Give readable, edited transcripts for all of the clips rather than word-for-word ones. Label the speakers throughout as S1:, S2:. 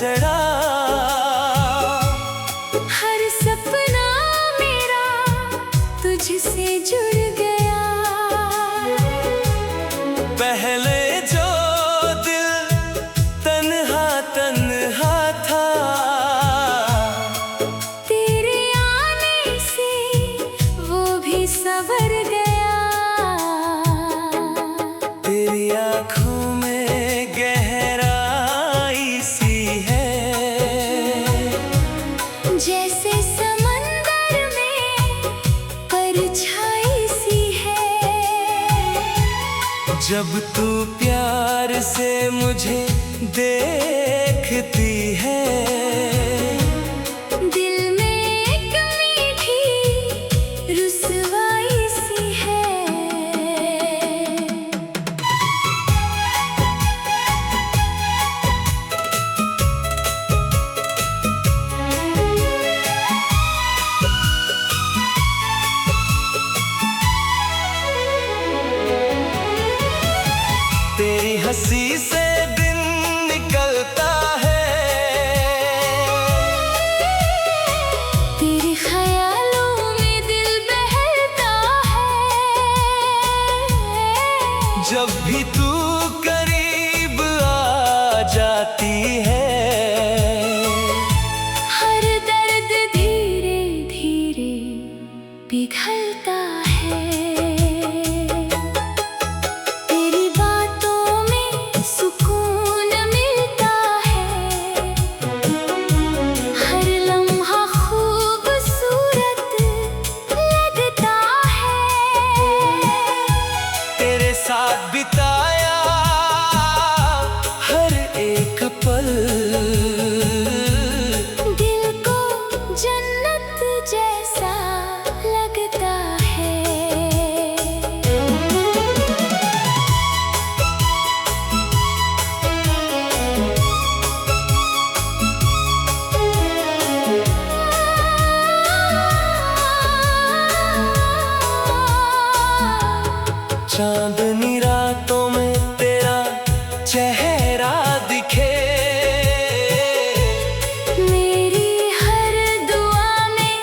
S1: चढ़ा।
S2: हर सपना मेरा तुझसे जुड़ गया।
S1: पहले जो दिल तन्हा तन्हा था,
S2: तेरे आने से वो भी संवर गया।
S1: तेरी आँखों में गहराई सी है,
S2: जैसे समंदर में परछाई सी है।
S1: जब तू प्यार से मुझे देखती है,
S2: दिल में एक मीठी रुसवाई सी है।
S1: तेरी हंसी से दिन निकलता है,
S2: तेरे ख्यालों में दिल बहलता है।
S1: जब भी तू करीब आ जाती है,
S2: हर दर्द धीरे धीरे पिघलता है। तेरी बातों में सुकून मिलता है, हर लम्हा खूबसूरत लगता है।
S1: तेरे साथ बिताया हर एक पल,
S2: दिल को जन्नत जैसा लगता है।
S1: चांदनी रातों में तेरा चेहरा दिखे,
S2: मेरी हर दुआ में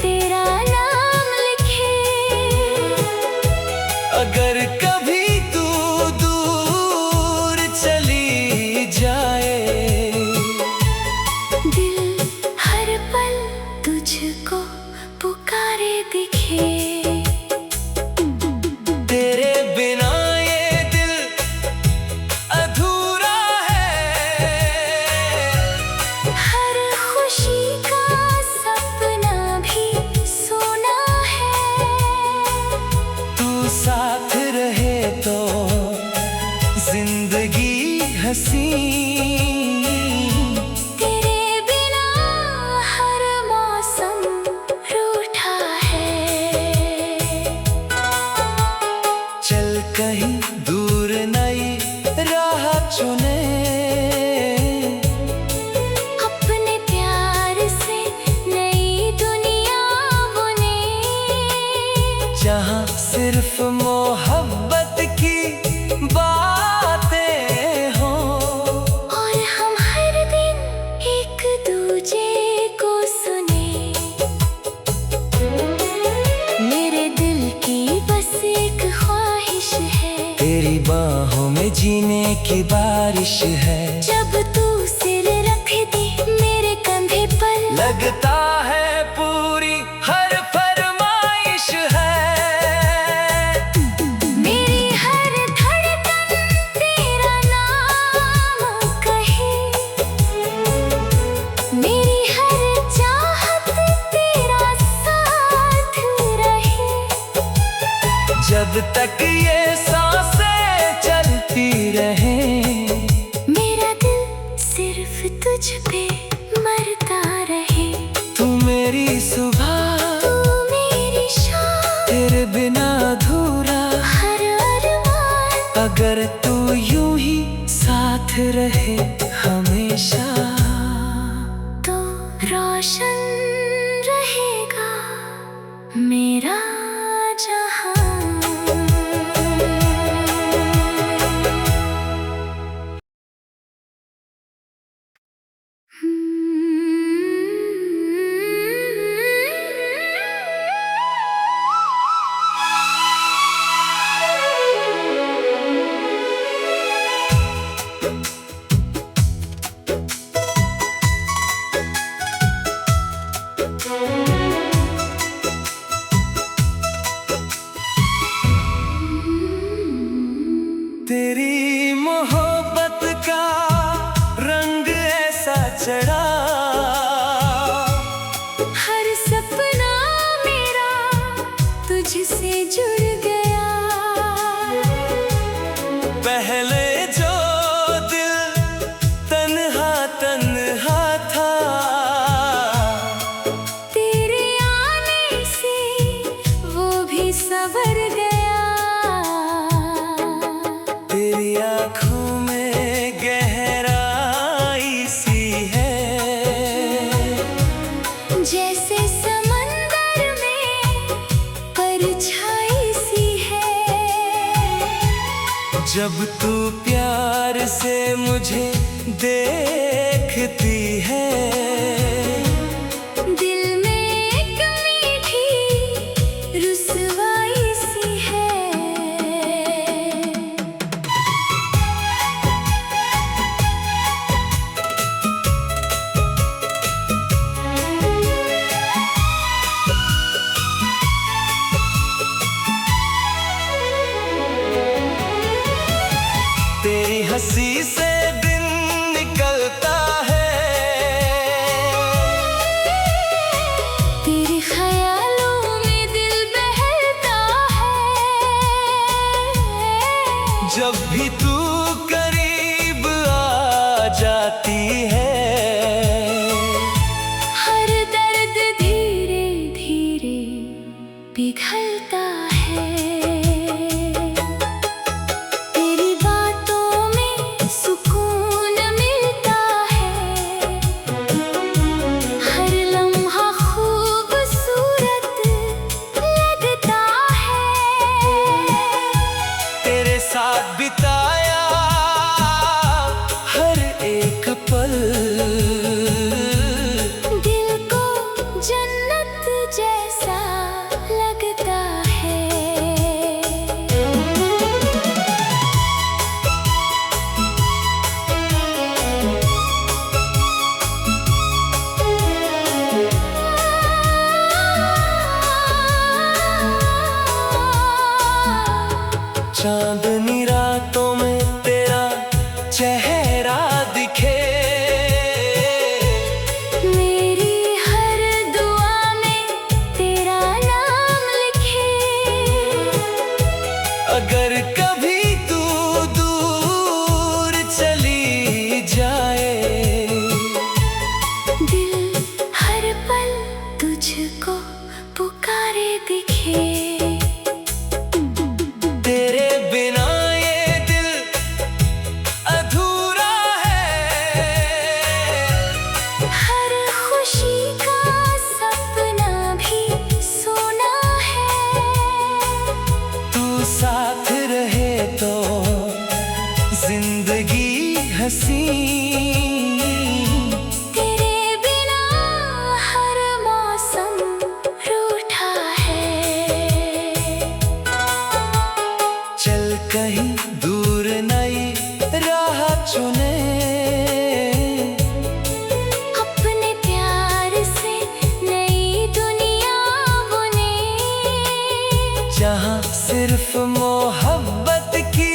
S2: तेरा नाम लिखे।
S1: अगर कभी तू दूर चली जाए,
S2: दिल हर पल तुझको पुकारे दिखे।
S1: तेरे बिना ये दिल अधूरा है,
S2: हर खुशी का सपना भी सोना है।
S1: तू साथ रहे तो जिंदगी हंसी,
S2: तेरे बिना हर मौसम रूठा है।
S1: चल कहीं दूर नई राह चुने,
S2: अपने प्यार से नई दुनिया बुने।
S1: जहाँ सिर्फ मोहब्बत की बातें हों,
S2: और हम हर दिन एक दूजे को सुने। मेरे दिल की बस एक ख्वाहिश है,
S1: तेरी बाहों में जीने की बारिश है।
S2: जब तू सिर रख दे मेरे कंधे पर,
S1: लगता है पूरी हर फरमाइश है।
S2: मेरी हर धड़कन तेरा नाम कहे, मेरी हर चाहत तेरा साथ रहे।
S1: जब तक ये सांसें चलती रहे,
S2: मेरा दिल सिर्फ तुझ पे मरता रहे।
S1: तू मेरी सुबह,
S2: तू मेरी शाम,
S1: तेरे बिना अधूरा।
S2: हर अरमान
S1: अगर तू यूं ही साथ रहे हमेशा,
S2: तो रोशन रहेगा मेरा
S1: चढ़ा।
S2: हर सपना मेरा तुझसे जुड़ गया।
S1: पहले जो दिल तन्हा तन्हा था,
S2: तेरे आने से वो भी संवर गया।
S1: तेरी आँखों में गहराई सी है,
S2: जैसे समंदर में परछाई सी है।
S1: जब तू प्यार से मुझे देखती है,
S2: दिल में एक मीठी रुसवाई सी है।
S1: तेरी हंसी से दिन निकलता है,
S2: तेरे ख्यालों में दिल बहलता है।
S1: जब भी तू करीब आ जाती है।
S2: हर दर्द धीरे धीरे पिघलता है। तेरी बातों में सुकून मिलता है। हर लम्हा खूबसूरत लगता है।
S1: तेरे साथ बिताया हर एक पल,
S2: दिल को जन्नत जैसा लगता है।
S1: चांदनी रातों में तेरा चेहरा दिखे,
S2: मेरी हर दुआ में तेरा नाम लिखे।
S1: अगर कभी तू दूर चली जाए,
S2: दिल हर पल तुझको पुकारे दिखे।
S1: तेरे बिना ये दिल अधूरा है।
S2: हर खुशी का सपना भी सोना है।
S1: तू साथ रहे तो जिंदगी हंसी,
S2: तेरे बिना हर मौसम रूठा है।
S1: चल कहीं दूर नई राह चुने,
S2: अपने प्यार से नई दुनिया बुने।
S1: जहाँ सिर्फ मोहब्बत की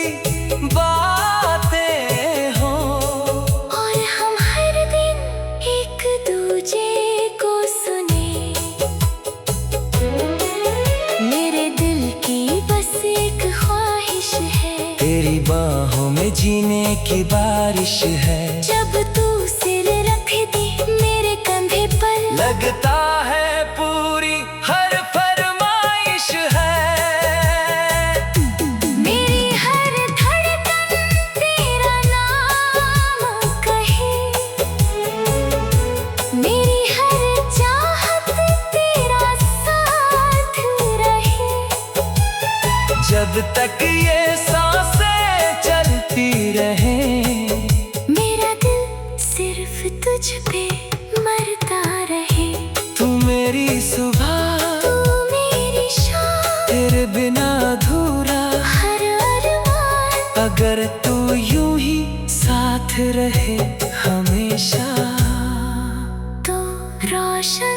S1: बातें हों,
S2: और हम हर दिन एक दूजे को सुने। मेरे दिल की बस एक ख्वाहिश है,
S1: तेरी बाहों में जीने की बारिश है।
S2: जब तू सिर रख दे मेरे कंधे पर,
S1: लगता है पूरी हर फरमाइश है।
S2: मेरी हर धड़कन तेरा नाम कहे। मेरी हर चाहत तेरा साथ रहे।
S1: जब तक ये सांसें चलती रहे,
S2: मेरा दिल सिर्फ तुझ पे मरता रहे।
S1: तू मेरी सुबह,
S2: तू मेरी शाम,
S1: तेरे बिना अधूरा।
S2: हर अरमान
S1: अगर तू यूं ही साथ रहे हमेशा,
S2: तो रोशन